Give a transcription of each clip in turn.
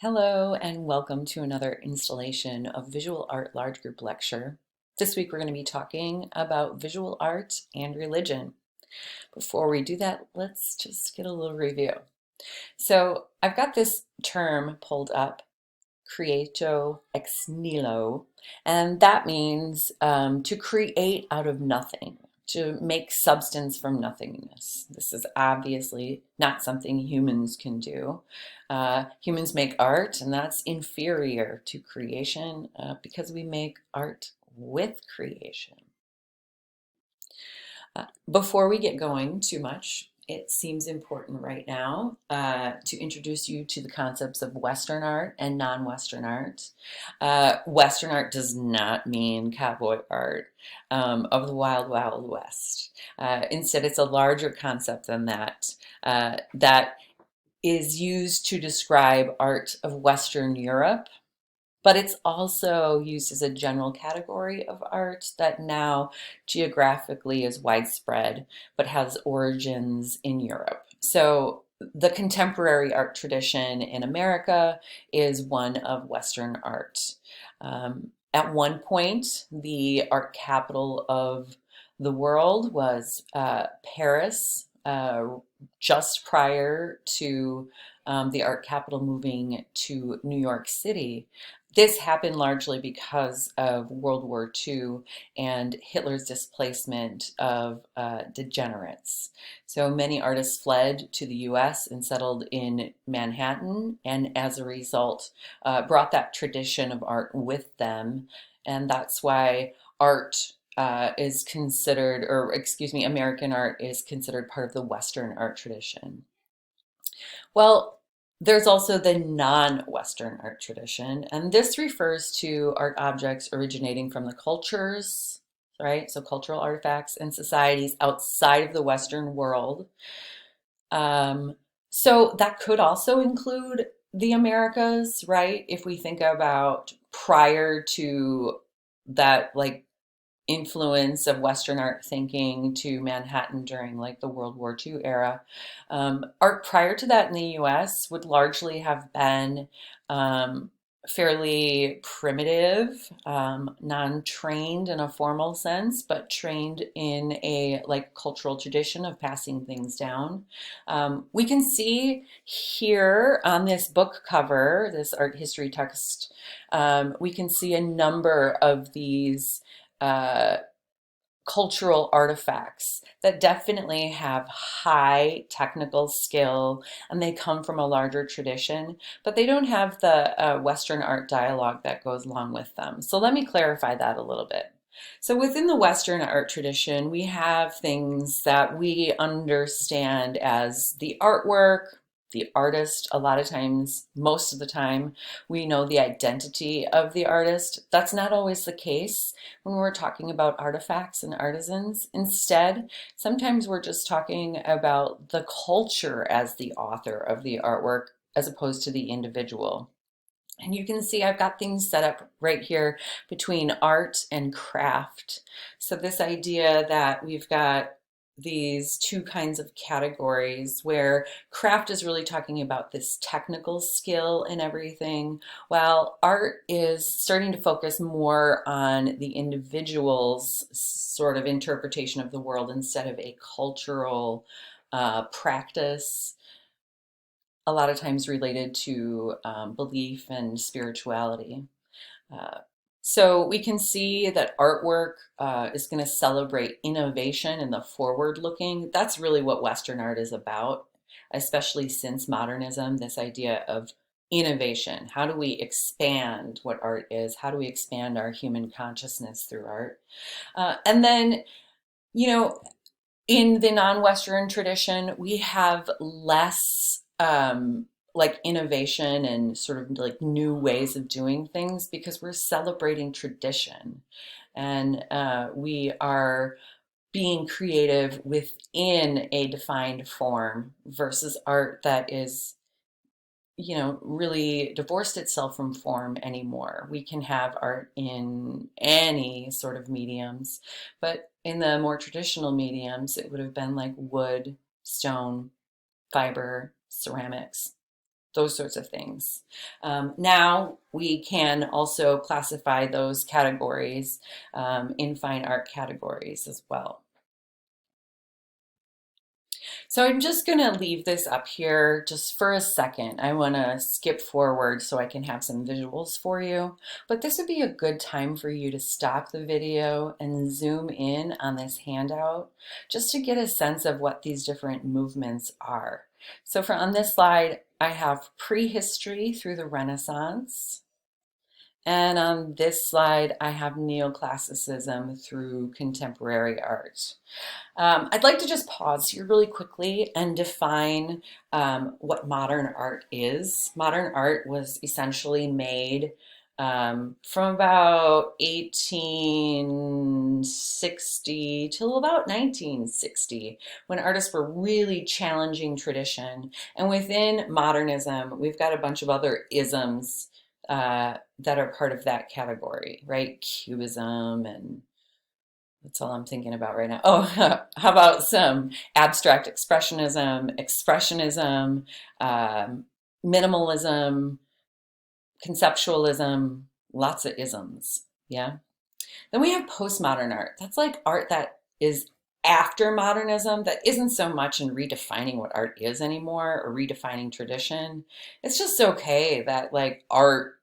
Hello and welcome to another installation of Visual Art Large Group Lecture. This week we're going to be talking about visual art and religion. Before we do that, let's just get a little review. So I've got this term pulled up, creato ex nihilo, and that means to create out of nothing, to make substance from nothingness. This is obviously not something humans can do. Humans make art, and that's inferior to creation because we make art with creation. Before we get going too much, it seems important right now to introduce you to the concepts of Western art and non-Western art. Western art does not mean cowboy art of the wild, wild West. Instead, it's a larger concept than that, that is used to describe art of Western Europe, but it's also used as a general category of art that now geographically is widespread, but has origins in Europe. So the contemporary art tradition in America is one of Western art. At one point, the art capital of the world was Paris, just prior to the art capital moving to New York City. This happened largely because of World War II and Hitler's displacement of degenerates. So many artists fled to the US and settled in Manhattan, and as a result, brought that tradition of art with them. And that's why art is considered, or excuse me, American art is considered part of the Western art tradition. Well, there's also the non-Western art tradition, and this refers to art objects originating from the cultures, right? So cultural artifacts and societies outside of the Western world. Um, so that could also include the Americas, right? If we think about prior to that, like influence of Western art thinking to Manhattan during like the World War II era. Art prior to that in the US would largely have been um, fairly primitive, non-trained in a formal sense, but trained in a like cultural tradition of passing things down. We can see here on this book cover, this art history text, we can see a number of these uh, cultural artifacts that definitely have high technical skill and they come from a larger tradition, but they don't have the Western art dialogue that goes along with them. So let me clarify that a little bit. So within the Western art tradition, we have things that we understand as the artwork, the artist. A lot of times, most of the time, we know the identity of the artist. That's not always the case when we're talking about artifacts and artisans. Instead, sometimes we're just talking about the culture as the author of the artwork as opposed to the individual. And you can see I've got things set up right here between art and craft. So this idea that we've got these two kinds of categories where craft is really talking about this technical skill and everything, while art is starting to focus more on the individual's sort of interpretation of the world instead of a cultural practice, a lot of times related to belief and spirituality. Uh, so we can see that artwork is going to celebrate innovation and the forward looking. That's really what Western art is about, especially since modernism, this idea of innovation. How do we expand what art is? How do we expand our human consciousness through art? And then, you know, in the non-Western tradition, we have less like innovation and sort of like new ways of doing things because we're celebrating tradition and we are being creative within a defined form versus art that is, you know, really divorced itself from form anymore. We can have art in any sort of mediums, but in the more traditional mediums, it would have been like wood, stone, fiber, ceramics. those sorts of things. Now we can also classify those categories in fine art categories as well. So I'm just going to leave this up here just for a second. I want to skip forward so I can have some visuals for you. But this would be a good time for you to stop the video and zoom in on this handout just to get a sense of what these different movements are. So on this slide, I have prehistory through the Renaissance. And on this slide, I have neoclassicism through contemporary art. I'd like to just pause here really quickly and define what modern art is. Modern art was essentially made from about 1860 till about 1960, when artists were really challenging tradition. And within modernism, we've got a bunch of other isms that are part of that category, right? Cubism, and that's all I'm thinking about right now. Oh, how about some abstract expressionism, minimalism, conceptualism, lots of isms. Yeah. Then we have postmodern art. That's like art that is after modernism, that isn't so much in redefining what art is anymore or redefining tradition. It's just okay that like art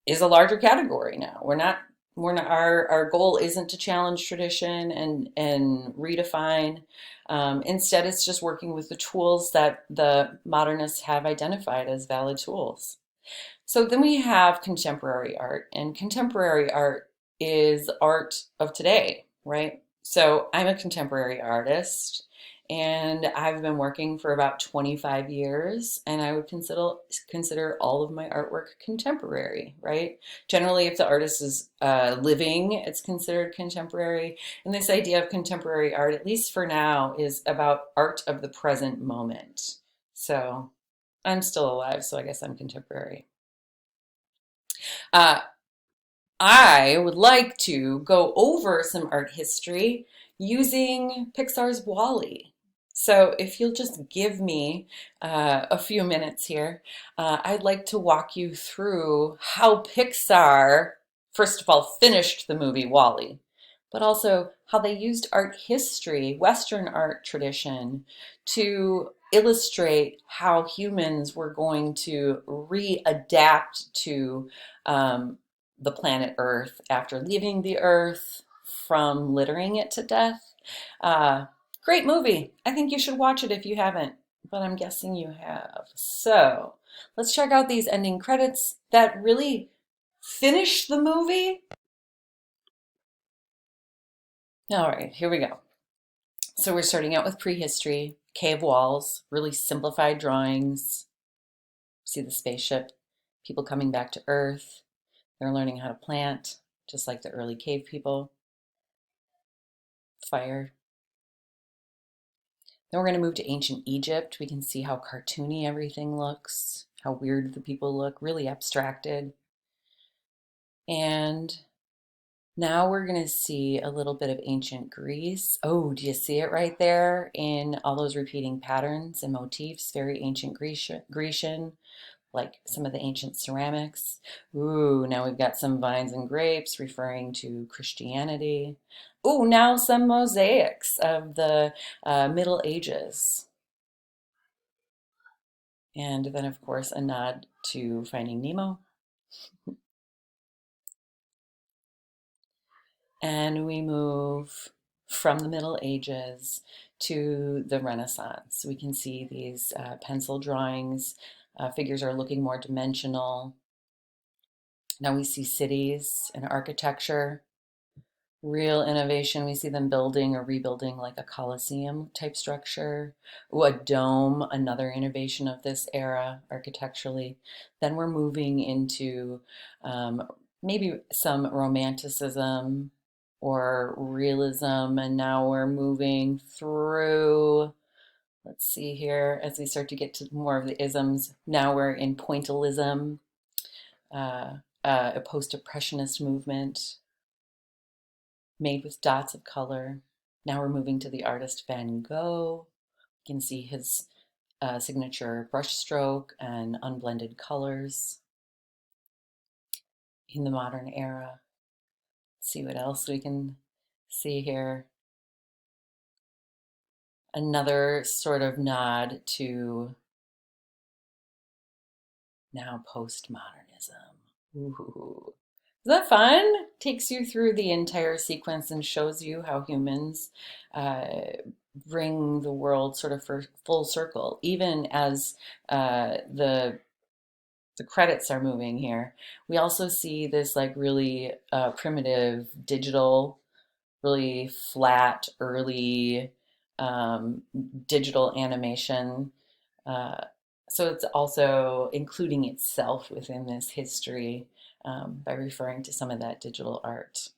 is a larger category now. We're not our goal isn't to challenge tradition and redefine. Instead, it's just working with the tools that the modernists have identified as valid tools. So then we have contemporary art, and contemporary art is art of today, right? So I'm a contemporary artist, and I've been working for about 25 years, and I would consider all of my artwork contemporary, right? Generally, if the artist is living, it's considered contemporary. And this idea of contemporary art, at least for now, is about art of the present moment. So I'm still alive, so I guess I'm contemporary. Uh, I would like to go over some art history using Pixar's Wall-E. So if you'll just give me a few minutes here, I'd like to walk you through how Pixar, first of all, finished the movie Wall-E, but also how they used art history, Western art tradition, to illustrate how humans were going to readapt to the planet Earth after leaving the Earth from littering it to death. Uh, Great movie. I think you should watch it if you haven't, but I'm guessing you have. So let's check out these ending credits that really finish the movie. All right, here we go. So we're starting out with prehistory, cave walls, really simplified drawings. See the spaceship, people coming back to Earth. They're learning how to plant, just like the early cave people. Fire. Then we're going to move to ancient Egypt. We can see how cartoony everything looks, how weird the people look, really abstracted. And now we're going to see a little bit of ancient Greece. Oh, do you see it right there in all those repeating patterns and motifs? Very ancient Grecian, like some of the ancient ceramics. Ooh, now we've got some vines and grapes referring to Christianity. Ooh, now some mosaics of the Middle Ages. And then, of course, a nod to Finding Nemo. And we move from the Middle Ages to the Renaissance. We can see these pencil drawings. Figures are looking more dimensional. Now we see cities and architecture. Real innovation. We see them building or rebuilding like a Colosseum type structure. Ooh, a dome, another innovation of this era architecturally. Then we're moving into maybe some romanticism or realism, and now we're moving through, let's see here, as we start to get to more of the isms. Now we're in pointillism, a post-impressionist movement made with dots of color. Now we're moving to the artist Van Gogh. You can see his signature brushstroke and unblended colors in the modern era. Let's see what else we can see here. Another sort of nod to now postmodernism. Ooh. Is that fun? Takes you through the entire sequence and shows you how humans uh, bring the world sort of for full circle, even as the credits are moving here. We also see this like really primitive digital, really flat, early um, digital animation. Uh, so it's also including itself within this history by referring to some of that digital art.